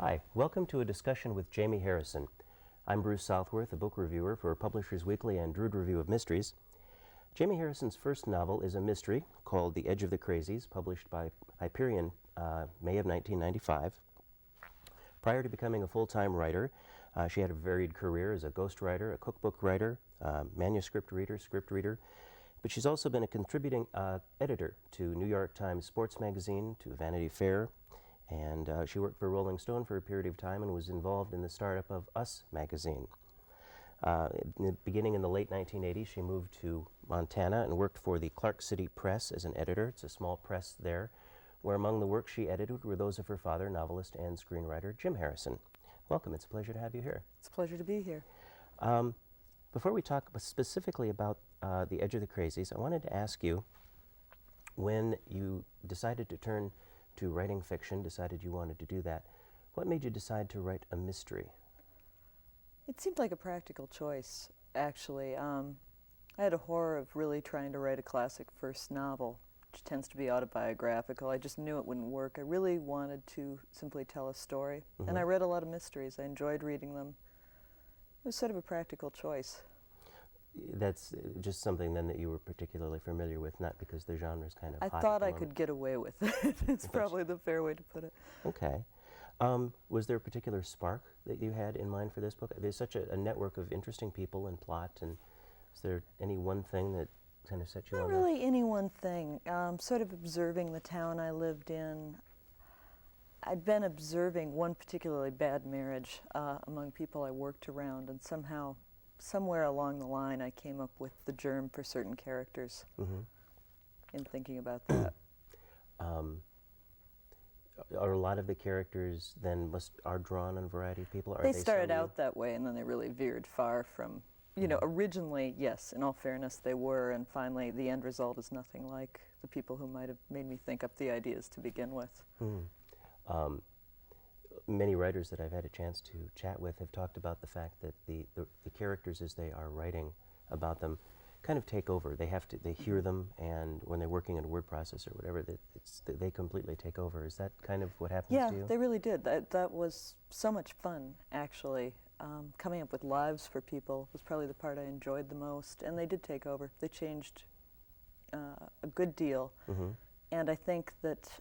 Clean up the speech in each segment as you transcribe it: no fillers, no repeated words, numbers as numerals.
Hi, welcome to a discussion with Jamie Harrison. I'm Bruce Southworth, a book reviewer for Publishers Weekly and Drood Review of Mysteries. Jamie Harrison's first novel is a mystery called The Edge of the Crazies, published by Hyperion May of 1995. Prior to becoming a full-time writer, she had a varied career as a ghostwriter, a cookbook writer, manuscript reader, script reader, but she's also been a contributing editor to New York Times Sports Magazine, to Vanity Fair, and she worked for Rolling Stone for a period of time and was involved in the startup of Us magazine. Beginning in the late 1980s, she moved to Montana and worked for the Clark City Press as an editor. It's a small press there, where among the works she edited were those of her father, novelist and screenwriter Jim Harrison. Welcome. It's a pleasure to have you here. It's a pleasure to be here. Before we talk specifically about The Edge of the Crazies, I wanted to ask you, when you decided to turn to writing fiction, decided you wanted to do that, what made you decide to write a mystery? It seemed like a practical choice, actually. I had a horror of really trying to write a classic first novel, which tends to be autobiographical. I just knew it wouldn't work. I really wanted to simply tell a story. And I read a lot of mysteries. I enjoyed reading them. It was sort of a practical choice. That's just something then that you were particularly familiar with, not because the genre's kind of hot I thought at the I moment. could get away with it. It's probably the fair way to put it. Okay. Was there a particular spark that you had in mind for this book? There's such a network of interesting people and plot, and is there any one thing that kind of set you on Not really any one thing. Sort of observing the town I lived in. I'd been observing one particularly bad marriage among people I worked around, and somehow, somewhere along the line, I came up with the germ for certain characters in thinking about that. Are a lot of the characters then are drawn on a variety of people? Are They started some out that way, and then they really veered far from, you know, originally, yes, in all fairness, they were, and finally the end result is nothing like the people who might have made me think up the ideas to begin with. Many writers that I've had a chance to chat with have talked about the fact that the characters, as they are writing about them, kind of take over. They hear them, and when they're working in a word processor or whatever, they completely take over. Is that kind of what happens to you? Yeah, they really did. That was so much fun, actually. Coming up with lives for people was probably the part I enjoyed the most, and they did take over. They changed a good deal, and I think that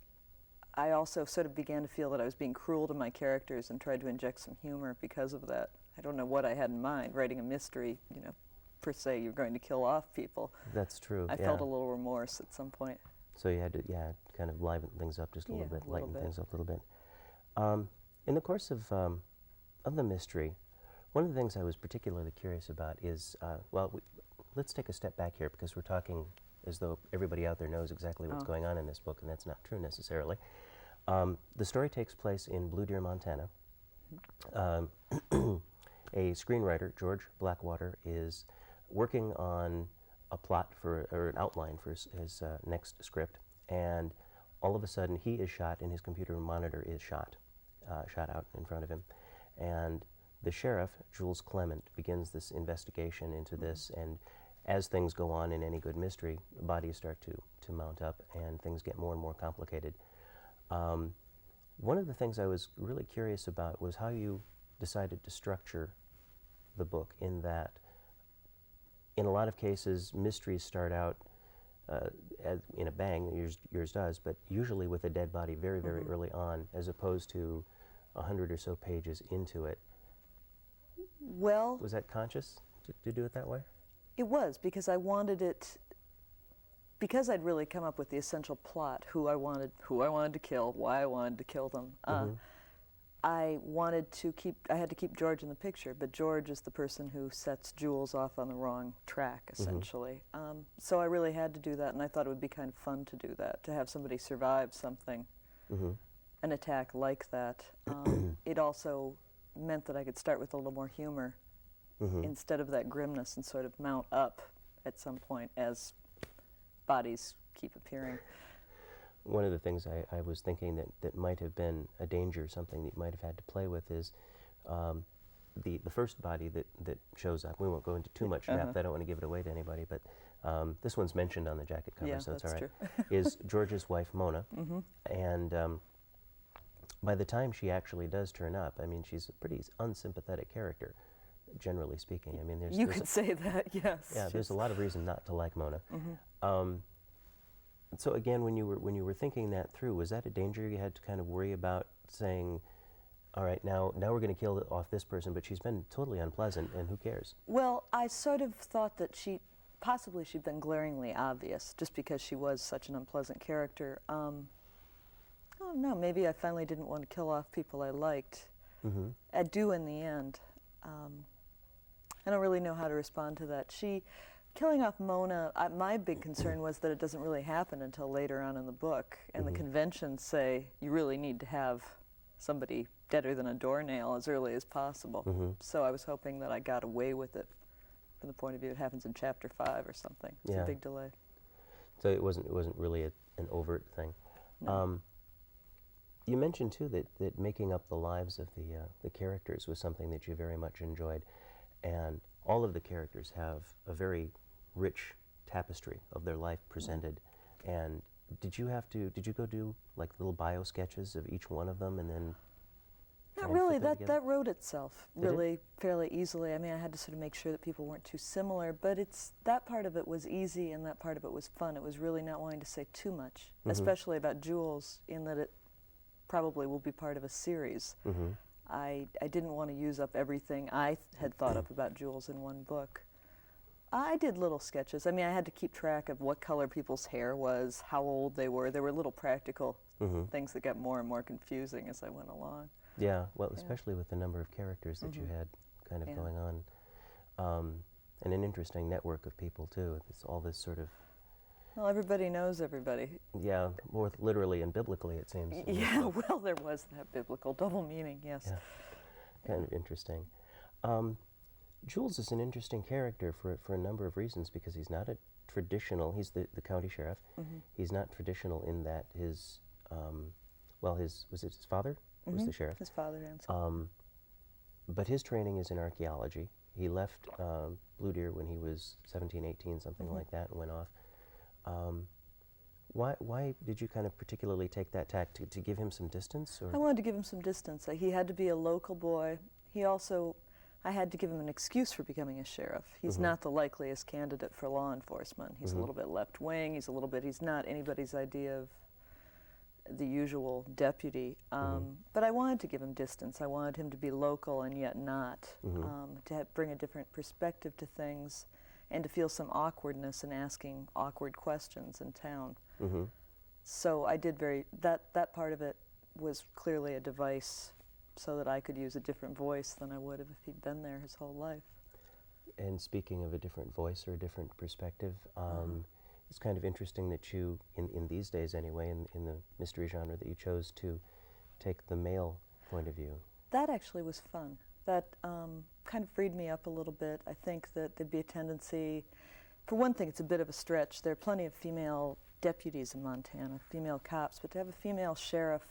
I also sort of began to feel that I was being cruel to my characters and tried to inject some humor because of that. I don't know what I had in mind. Writing a mystery, you know, per se, you're going to kill off people. That's true. I felt a little remorse at some point. So you had to, kind of liven things up just a little bit, lighten things up a little bit. In the course of the mystery, one of the things I was particularly curious about is, let's take a step back here, because we're talking as though everybody out there knows exactly what's going on in this book, and that's not true necessarily. The story takes place in Blue Deer, Montana. A screenwriter, George Blackwater, is working on a plot or an outline for his next script, and all of a sudden he is shot and his computer monitor is shot out in front of him. And the sheriff, Jules Clement, begins this investigation into this, and as things go on in any good mystery, bodies start to mount up and things get more and more complicated. One of the things I was really curious about was how you decided to structure the book, in that in a lot of cases mysteries start out in a bang, yours does, but usually with a dead body very, very early on, as opposed to 100 or so pages into it. Well, was that conscious to do it that way? It was, because I wanted it, because I'd really come up with the essential plot, who I wanted to kill, why I wanted to kill them. I had to keep George in the picture, but George is the person who sets Jules off on the wrong track, essentially. So I really had to do that, and I thought it would be kind of fun to do that, to have somebody survive something, an attack like that. It also meant that I could start with a little more humor instead of that grimness, and sort of mount up at some point as bodies keep appearing. One of the things I was thinking that might have been a danger, something that you might have had to play with, is the first body that shows up. We won't go into too much depth. I don't want to give it away to anybody, but this one's mentioned on the jacket cover, so it's all right. True. Is George's wife, Mona. And by the time she actually does turn up, I mean, she's a pretty unsympathetic character, generally speaking. I mean, You could say that, yes. yeah, there's a lot of reason not to like Mona. So again, when you were thinking that through, was that a danger you had to kind of worry about, saying, all right, now we're going to kill off this person, but she's been totally unpleasant, and who cares? Well, I sort of thought that possibly she'd been glaringly obvious, just because she was such an unpleasant character. Oh no, maybe I finally didn't want to kill off people I liked. I do in the end. I don't really know how to respond to that. Killing off Mona, my big concern was that it doesn't really happen until later on in the book, and the conventions say you really need to have somebody deader than a doornail as early as possible. So I was hoping that I got away with it from the point of view it happens in chapter 5 or something. It's a big delay. So it wasn't really an overt thing. No. You mentioned too that making up the lives of the characters was something that you very much enjoyed, and all of the characters have a very rich tapestry of their life presented. And did you go do like little bio sketches of each one of them and then? Not really. That wrote itself really fairly easily. I mean, I had to sort of make sure that people weren't too similar, but that part of it was easy and that part of it was fun. It was really not wanting to say too much, especially about Jules, in that it probably will be part of a series. I didn't want to use up everything I had thought up about Jules in one book. I did little sketches. I mean, I had to keep track of what color people's hair was, how old they were. There were little practical things that got more and more confusing as I went along. Yeah, well, especially with the number of characters that you had kind of going on. And an interesting network of people, too. It's all this sort of... Well, everybody knows everybody. Yeah, more literally and biblically, it seems. Yeah, well, there was that biblical double meaning, yes. Yeah. Kind of interesting. Jules is an interesting character for a number of reasons, because he's not a traditional, he's the county sheriff. He's not traditional in that his was it his father was the sheriff? His father, Hansel. But his training is in archaeology. He left Blue Deer when he was 17, 18, something like that, and went off. Why did you kind of particularly take that tack, to give him some distance? Or? I wanted to give him some distance. He had to be a local boy. I had to give him an excuse for becoming a sheriff. He's not the likeliest candidate for law enforcement. He's a little bit left-wing. He's not anybody's idea of the usual deputy. But I wanted to give him distance. I wanted him to be local and yet not, to bring a different perspective to things, and to feel some awkwardness in asking awkward questions in town. So I did that part of it was clearly a device so that I could use a different voice than I would have if he'd been there his whole life. And speaking of a different voice or a different perspective, it's kind of interesting that you, in these days anyway, in the mystery genre, that you chose to take the male point of view. That actually was fun. That kind of freed me up a little bit. I think that there'd be a tendency, for one thing, it's a bit of a stretch. There are plenty of female deputies in Montana, female cops, but to have a female sheriff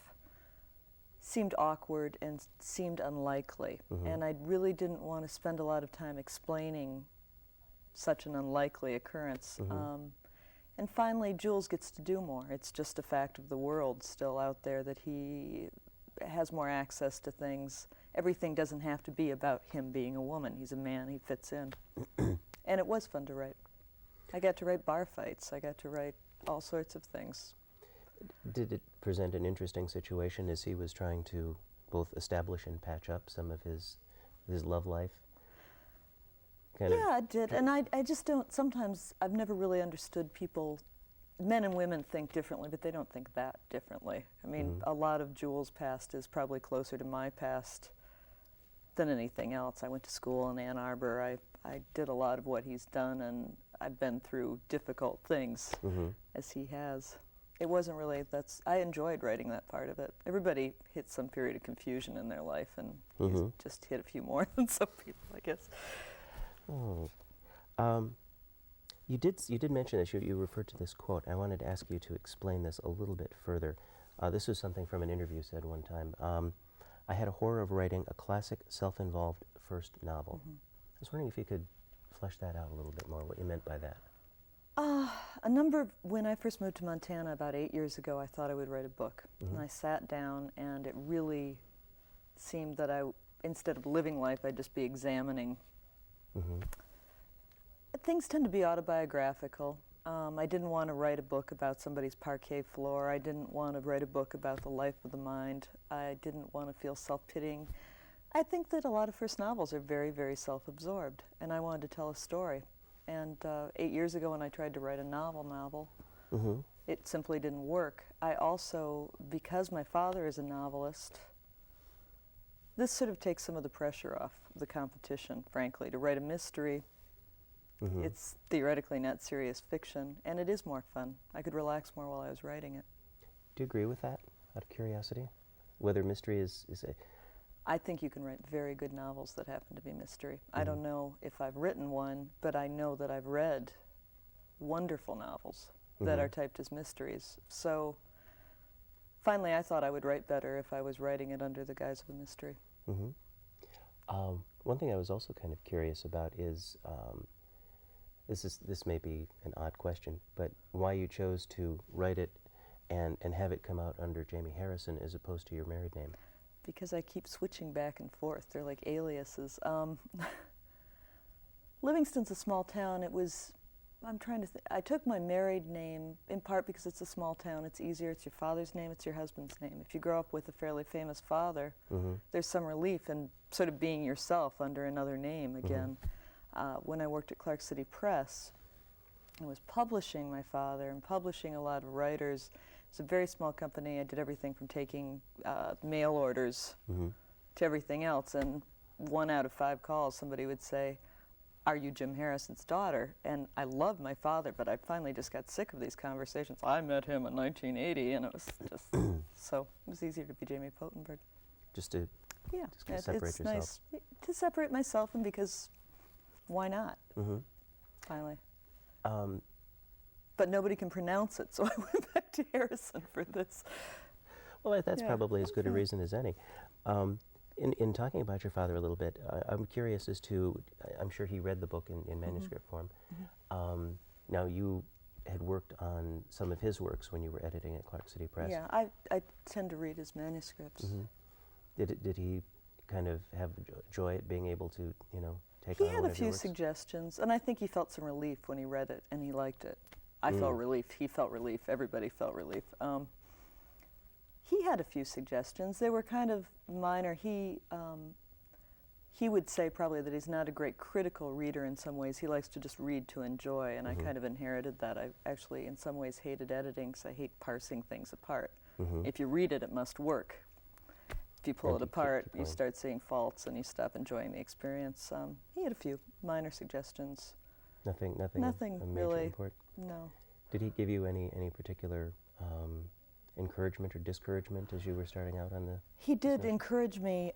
seemed awkward and seemed unlikely. And I really didn't want to spend a lot of time explaining such an unlikely occurrence. And finally, Jules gets to do more. It's just a fact of the world still out there that he has more access to things. Everything doesn't have to be about him being a woman. He's a man, he fits in. And it was fun to write. I got to write bar fights. I got to write all sorts of things. Did it present an interesting situation as he was trying to both establish and patch up some of his love life? Yeah, it did. And I just don't, sometimes I've never really understood people, men and women think differently, but they don't think that differently. I mean, a lot of Jules' past is probably closer to my past than anything else. I went to school in Ann Arbor. I did a lot of what he's done, and I've been through difficult things as he has. It wasn't really, I enjoyed writing that part of it. Everybody hit some period of confusion in their life, and he's just hit a few more than some people, I guess. Oh. You did mention this. You referred to this quote. I wanted to ask you to explain this a little bit further. This was something from an interview said one time. I had a horror of writing a classic self-involved first novel. I was wondering if you could flesh that out a little bit more, what you meant by that. When I first moved to Montana about 8 years ago, I thought I would write a book. And I sat down, and it really seemed that instead of living life, I'd just be examining. Things tend to be autobiographical. I didn't want to write a book about somebody's parquet floor. I didn't want to write a book about the life of the mind. I didn't want to feel self-pitying. I think that a lot of first novels are very, very self-absorbed, and I wanted to tell a story. And 8 years ago when I tried to write a novel, it simply didn't work. I also, because my father is a novelist, this sort of takes some of the pressure off the competition, frankly. To write a mystery, it's theoretically not serious fiction, and it is more fun. I could relax more while I was writing it. Do you agree with that, out of curiosity? Whether mystery is a... I think you can write very good novels that happen to be mystery. I don't know if I've written one, but I know that I've read wonderful novels that are typed as mysteries. So finally I thought I would write better if I was writing it under the guise of a mystery. One thing I was also kind of curious about is, this may be an odd question, but why you chose to write it and have it come out under Jamie Harrison as opposed to your married name? Because I keep switching back and forth. They're like aliases. Livingston's a small town. I took my married name in part because it's a small town. It's easier. It's your father's name. It's your husband's name. If you grow up with a fairly famous father, there's some relief in sort of being yourself under another name again. When I worked at Clark City Press, I was publishing my father and publishing a lot of writers. It's a very small company. I did everything from taking mail orders to everything else. And 1 out of 5 calls, somebody would say, "Are you Jim Harrison's daughter?" And I love my father, but I finally just got sick of these conversations. I met him in 1980, and it was just so it was easier to be Jamie Potenberg. Just to Yeah, just kind of separate it's yourself. nice to separate myself, and because why not? Finally. But nobody can pronounce it, so I went back to Harrison for this. Well, that's Yeah. probably as good a reason as any. In talking about your father a little bit, I'm curious as to, I'm sure he read the book in manuscript form. Now, you had worked on some of his works when you were editing at Clark City Press. Yeah, I tend to read his manuscripts. Did he kind of have joy at being able to, take He on had one a of your few works? suggestions, and I think he felt some relief when he read it, and he liked it. I felt relief. He felt relief. Everybody felt relief. He had a few suggestions. They were kind of minor. He would say probably that he's not a great critical reader in some ways. He likes to just read to enjoy, and I kind of inherited that. I actually, in some ways, hated editing, because I hate parsing things apart. If you read it, it must work. If you pull And it keep apart, you going. start seeing faults, and you stop enjoying the experience. He had a few minor suggestions. Nothing of Nothing a major really. import? No. Did he give you any particular encouragement or discouragement as you were starting out on the... He did notion? encourage me.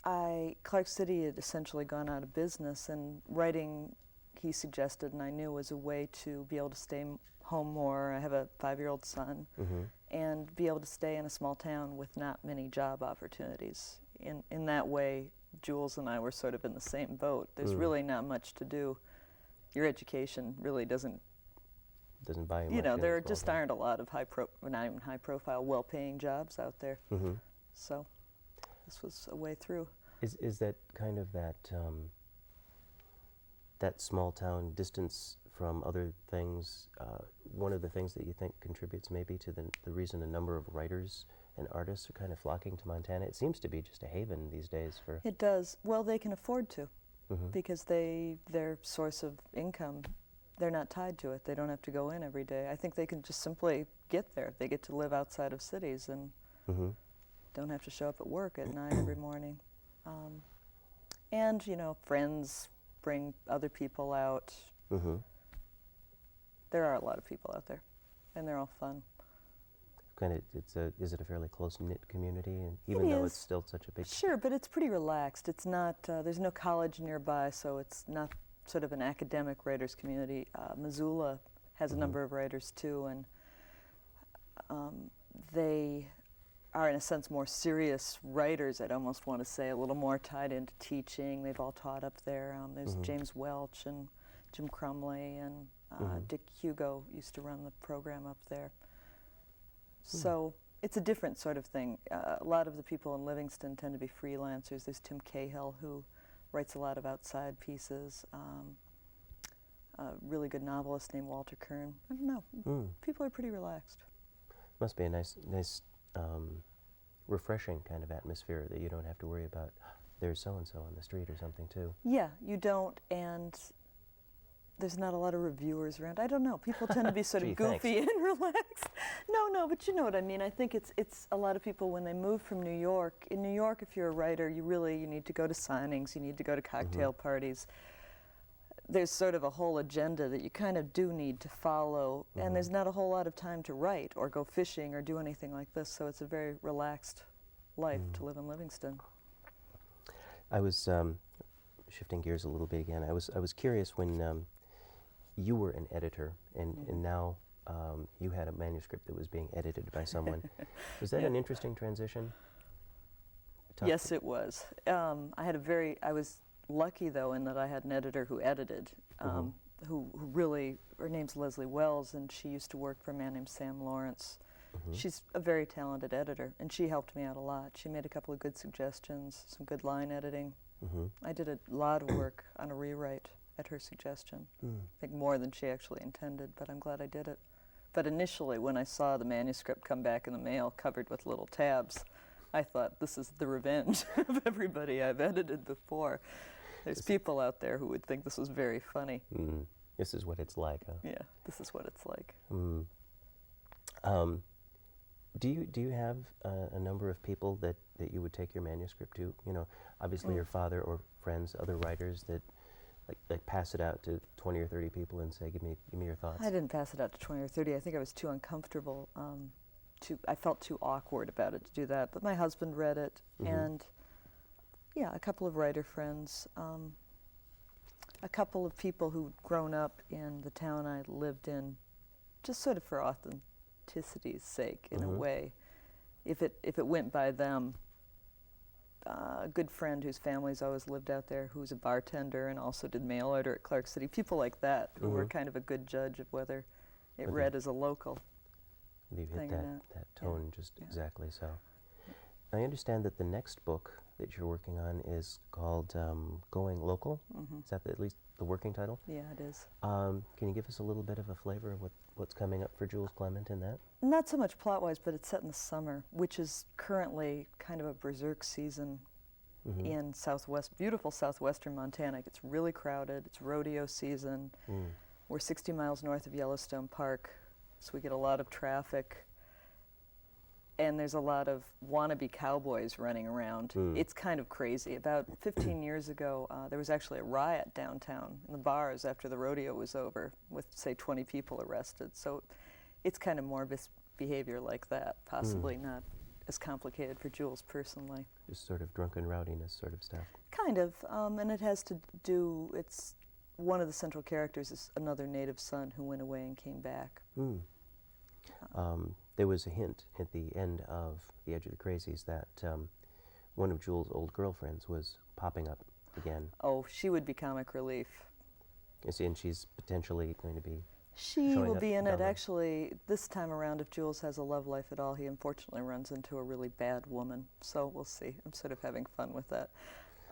Clark City had essentially gone out of business, and writing, he suggested, and I knew was a way to be able to stay home more. I have a 5-year-old son, and be able to stay in a small town with not many job opportunities. In that way, Jules and I were sort of in the same boat. There's really not much to do. Your education really doesn't buy you much. in there a small just town. aren't a lot of not even high-profile, well-paying jobs out there. So this was a way through. Is that kind of that small town distance from other things one of the things that you think contributes maybe to the reason a number of writers and artists are kind of flocking to Montana? It seems to be just a haven these days for... It does. Well, they can afford to, because their source of income, they're not tied to it. They don't have to go in every day. I think they can just simply get there. They get to live outside of cities and don't have to show up at work at 9 every morning. And, friends bring other people out. There are a lot of people out there, and they're all fun. Kind of, is it a fairly close-knit community, and even though it's still such a big... Sure, but it's pretty relaxed. It's not, there's no college nearby, so it's not sort of an academic writers community. Missoula has a number of writers too, and they are in a sense more serious writers, I'd almost want to say, a little more tied into teaching. They've all taught up there. There's James Welch and Jim Crumley, and Dick Hugo used to run the program up there. So it's a different sort of thing. A lot of the people in Livingston tend to be freelancers. There's Tim Cahill, who writes a lot of outside pieces. A really good novelist named Walter Kern. I don't know. People are pretty relaxed. Must be a nice, refreshing kind of atmosphere that you don't have to worry about, there's so-and-so on the street or something, too. Yeah, you don't, and there's not a lot of reviewers around. I don't know. People tend to be sort of goofy and relaxed. No, but you know what I mean. I think it's a lot of people when they move from New York. In New York, if you're a writer, you need to go to signings, you need to go to cocktail parties. There's sort of a whole agenda that you kind of do need to follow, and there's not a whole lot of time to write or go fishing or do anything like this, so it's a very relaxed life to live in Livingston. I was shifting gears a little bit again. I was curious when you were an editor, and now you had a manuscript that was being edited by someone. Was that an interesting transition? Yes, it was. I was lucky, though, in that I had an editor who edited, who really, her name's Leslie Wells, and she used to work for a man named Sam Lawrence. She's a very talented editor, and she helped me out a lot. She made a couple of good suggestions, some good line editing. I did a lot of work on a rewrite at her suggestion. I think more than she actually intended, but I'm glad I did it. But initially, when I saw the manuscript come back in the mail covered with little tabs, I thought, this is the revenge of everybody I've edited before. There's people out there who would think this was very funny. This is what it's like, huh? Yeah, this is what it's like. Do you have a number of people that you would take your manuscript to? You know, obviously your father or friends, other writers that like pass it out to 20 or 30 people and say, give me your thoughts. I didn't pass it out to 20 or 30. I think I was too uncomfortable. I felt too awkward about it to do that. But my husband read it, and yeah, a couple of writer friends, a couple of people who'd grown up in the town I lived in, just sort of for authenticity's sake, in a way. If it went by them, a good friend whose family's always lived out there, who's a bartender and also did mail order at Clark City, people like that who were kind of a good judge of whether it read as a local. You've hit that tone just exactly so. I understand that the next book that you're working on is called Going Local. Is that at least the working title? Yeah, it is. Can you give us a little bit of a flavor of what's coming up for Jules Clement in that? Not so much plot-wise, but it's set in the summer, which is currently kind of a berserk season in beautiful southwestern Montana. It gets really crowded. It's rodeo season. We're 60 miles north of Yellowstone Park, so we get a lot of traffic. And there's a lot of wannabe cowboys running around. It's kind of crazy. About 15 years ago, there was actually a riot downtown in the bars after the rodeo was over, with, say, 20 people arrested. So it's kind of morbid behavior like that, possibly not as complicated for Jules personally. Just sort of drunken rowdiness sort of stuff. Kind of, and it has to do, one of the central characters is another native son who went away and came back. There was a hint at the end of The Edge of the Crazies that one of Jules' old girlfriends was popping up again. Oh, she would be comic relief. And she's potentially going to be She will be in it. Actually, this time around, if Jules has a love life at all, he unfortunately runs into a really bad woman. So we'll see. I'm sort of having fun with that.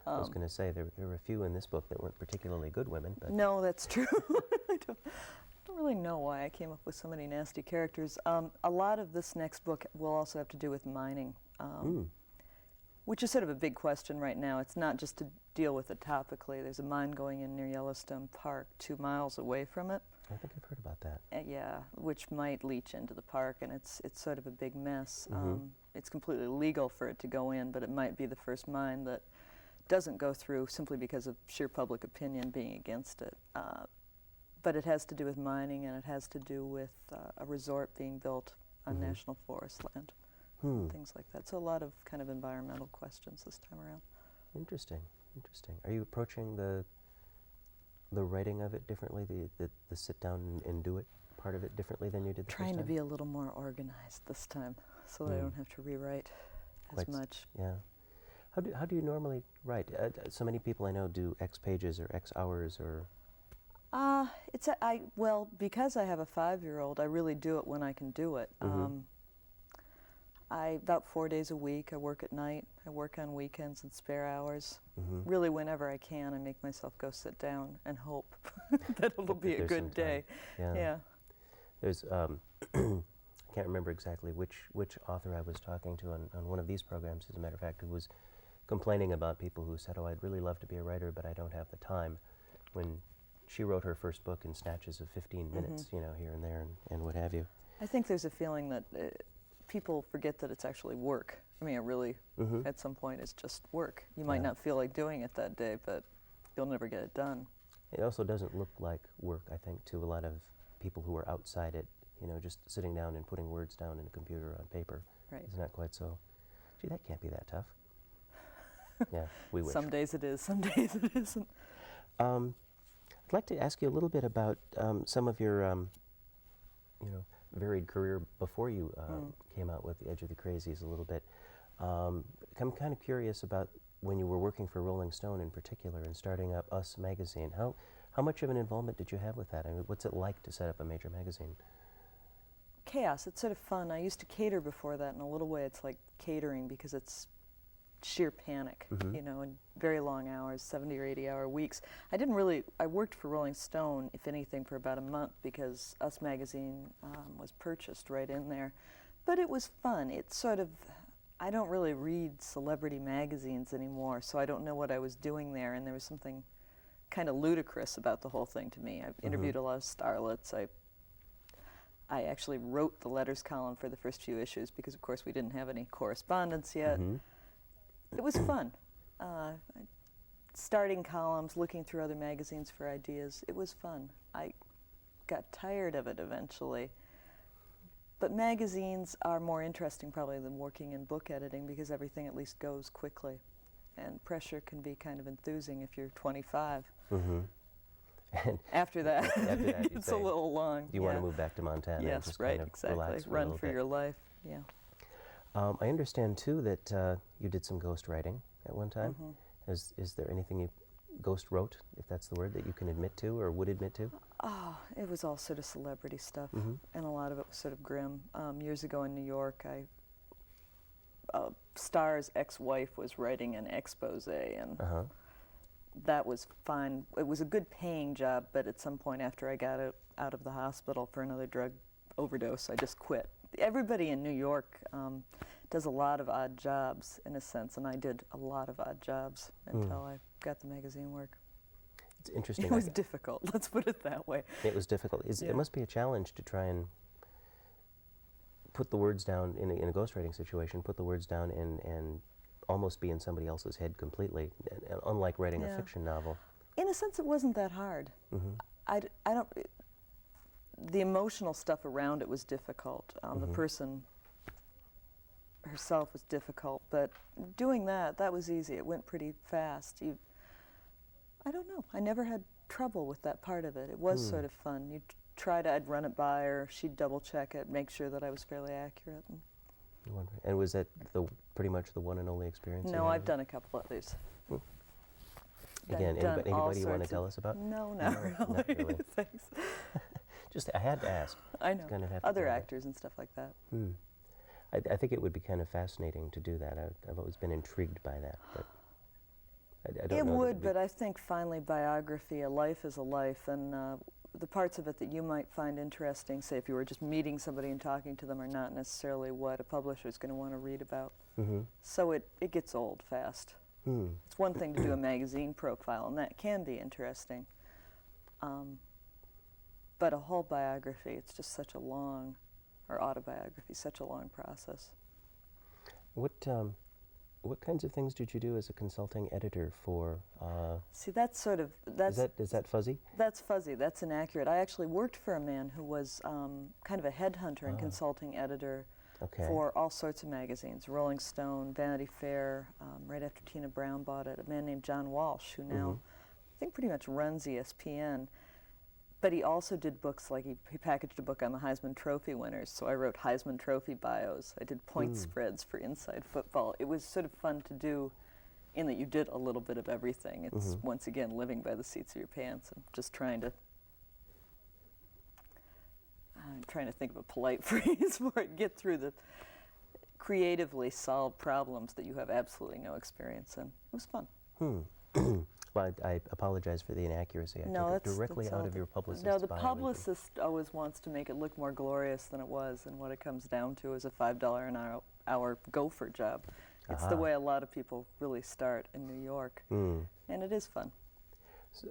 I was going to say, there were a few in this book that weren't particularly good women. But no, that's true. I don't really know why I came up with so many nasty characters. A lot of this next book will also have to do with mining, which is sort of a big question right now. It's not just to deal with it topically. There's a mine going in near Yellowstone Park, 2 miles away from it. I think I've heard about that. Yeah, which might leach into the park, and it's sort of a big mess. It's completely legal for it to go in, but it might be the first mine that doesn't go through simply because of sheer public opinion being against it. But it has to do with mining, and it has to do with a resort being built on national forest land, things like that. So a lot of kind of environmental questions this time around. Interesting, interesting. Are you approaching the writing of it differently, the sit down and do it part of it differently than you did the first time? Trying to be a little more organized this time, so that I don't have to rewrite as much. Yeah. How do you normally write? So many people I know do X pages or X hours or Well, because I have a 5-year-old, I really do it when I can do it. About 4 days a week, I work at night. I work on weekends and spare hours. Really, whenever I can, I make myself go sit down and hope that it'll be a good day. Yeah. There's, I can't remember exactly which author I was talking to on one of these programs, as a matter of fact, who was complaining about people who said, oh, I'd really love to be a writer, but I don't have the time. When she wrote her first book in snatches of 15 minutes, you know, here and there and what have you. I think there's a feeling that people forget that it's actually work. I mean, it really, at some point, it's just work. You might not feel like doing it that day, but you'll never get it done. It also doesn't look like work, I think, to a lot of people who are outside it, you know, just sitting down and putting words down in a computer on paper. Right. It's not quite so, gee, that can't be that tough. Yeah, we wish. Some days it is, some days it isn't. I'd like to ask you a little bit about some of your, you know, varied career before you came out with The Edge of the Crazies a little bit. I'm kind of curious about when you were working for Rolling Stone in particular and starting up Us magazine. How much of an involvement did you have with that? I mean, what's it like to set up a major magazine? Chaos. It's sort of fun. I used to cater before that. In a little way, it's like catering because it's sheer panic, you know, and very long hours, 70 or 80-hour weeks. I worked for Rolling Stone, if anything, for about a month because Us magazine was purchased right in there. But it was fun. It's sort of, I don't really read celebrity magazines anymore, so I don't know what I was doing there, and there was something kind of ludicrous about the whole thing to me. I've interviewed a lot of starlets. I actually wrote the letters column for the first few issues because, of course, we didn't have any correspondence yet. It was fun. Starting columns, looking through other magazines for ideas. It was fun. I got tired of it eventually. But magazines are more interesting probably than working in book editing because everything at least goes quickly. And pressure can be kind of enthusing if you're 25. And after that, it's a say, little long. You want to move back to Montana and just kind of relax for a Run little for bit. your life, yeah. I understand, too, that you did some ghost writing at one time. Is there anything you ghost wrote, if that's the word, that you can admit to or would admit to? Oh, it was all sort of celebrity stuff, and a lot of it was sort of grim. Years ago in New York, a star's ex-wife was writing an expose, and that was fine. It was a good paying job, but at some point after I got out of the hospital for another drug overdose, I just quit. Everybody in New York does a lot of odd jobs, in a sense, and I did a lot of odd jobs until I got the magazine work. It's interesting. It was difficult, let's put it that way. It was difficult. It must be a challenge to try and put the words down in a ghostwriting situation, put the words down and almost be in somebody else's head completely, unlike writing a fiction novel. In a sense, it wasn't that hard. I don't. The emotional stuff around it was difficult. The person herself was difficult, but doing that was easy. It went pretty fast. I don't know. I never had trouble with that part of it. It was sort of fun. I'd run it by her. She'd double check it, make sure that I was fairly accurate. And was that pretty much the one and only experience? No, I've done a couple others. Again, anybody you want to tell us about? No, not really. Thanks. Just, I had to ask. I know. Kind of have to Other actors and stuff like that. I think it would be kind of fascinating to do that. I've always been intrigued by that, but I don't know. It would, but I think finally biography, a life is a life, and the parts of it that you might find interesting, say if you were just meeting somebody and talking to them, are not necessarily what a publisher is going to want to read about. So it gets old fast. It's one thing to do a magazine profile, and that can be interesting. But a whole biography, it's just such a long, or autobiography, such a long process. What kinds of things did you do as a consulting editor for? See, that's is that fuzzy? That's fuzzy. That's inaccurate. I actually worked for a man who was kind of a headhunter and consulting editor for all sorts of magazines, Rolling Stone, Vanity Fair, right after Tina Brown bought it, a man named John Walsh, who now I think pretty much runs ESPN. But he also did books, like he packaged a book on the Heisman Trophy winners, so I wrote Heisman Trophy bios. I did point spreads for Inside Football. It was sort of fun to do in that you did a little bit of everything. It's, once again, living by the seats of your pants and just trying to I'm trying to think of a polite phrase for it, get through the creatively solve problems that you have absolutely no experience in. It was fun. Well, I apologize for the inaccuracy. I took it directly out of your publicist's No, the bio. publicist always wants to make it look more glorious than it was, and what it comes down to is a $5 an hour gopher job. It's the way a lot of people really start in New York, and it is fun. So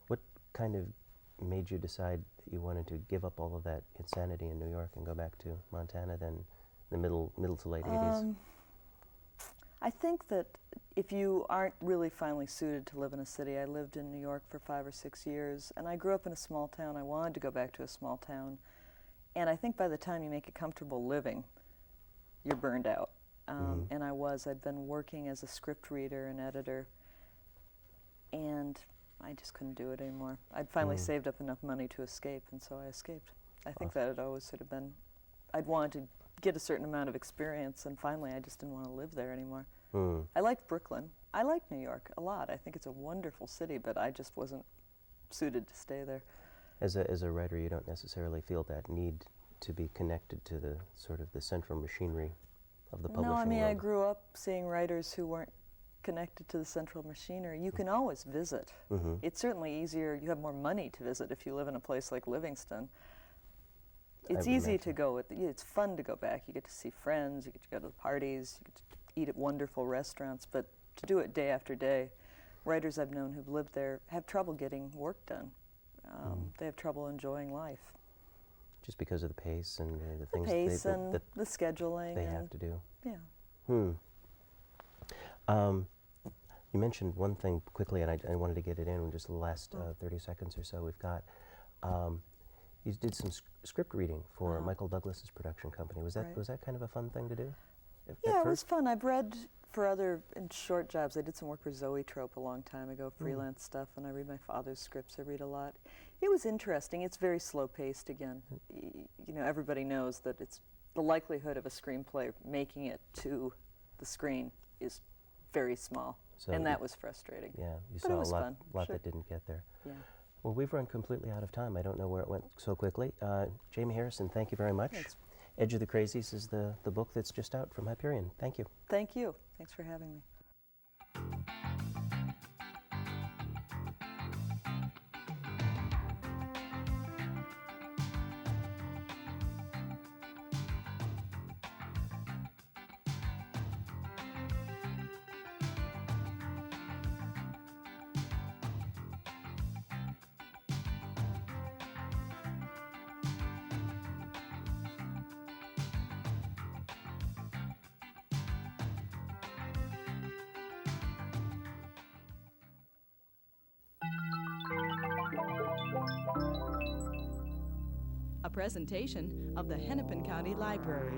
what kind of made you decide that you wanted to give up all of that insanity in New York and go back to Montana then, in the middle to late 80s? I think that if you aren't really finally suited to live in a city, I lived in New York for 5 or 6 years, and I grew up in a small town. I wanted to go back to a small town, and I think by the time you make a comfortable living, you're burned out. And I'd been working as a script reader and editor, and I just couldn't do it anymore. I'd finally saved up enough money to escape, and so I escaped. I think that had always sort of been, I'd wanted to get a certain amount of experience, and finally I just didn't want to live there anymore. I liked Brooklyn. I like New York a lot. I think it's a wonderful city, but I just wasn't suited to stay there. As a writer, you don't necessarily feel that need to be connected to the sort of the central machinery of the publishing No, I mean, world. I grew up seeing writers who weren't connected to the central machinery. You can always visit. It's certainly easier. You have more money to visit if you live in a place like Livingston. It's easy to go. It's fun to go back. You get to see friends. You get to go to the parties. You get to eat at wonderful restaurants. But to do it day after day, writers I've known who've lived there have trouble getting work done. They have trouble enjoying life. Just because of the pace and the things The scheduling. they have to do. Yeah. You mentioned one thing quickly, and I wanted to get it in just the last 30 seconds or so we've got. You did some script reading for Michael Douglas's production company. Was that kind of a fun thing to do? Yeah, it was fun. I've read for in short jobs. I did some work for Zoetrope a long time ago, freelance stuff, and I read my father's scripts. I read a lot. It was interesting. It's very slow-paced again. You know, everybody knows that it's the likelihood of a screenplay making it to the screen is very small, and that was frustrating. Yeah, you But it saw was a lot fun. Sure. that didn't get there. Yeah. Well, we've run completely out of time. I don't know where it went so quickly. Jamie Harrison, thank you very much. Thanks. Edge of the Crazies is the book that's just out from Hyperion. Thank you. Thank you. Thanks for having me. A presentation of the Hennepin County Library.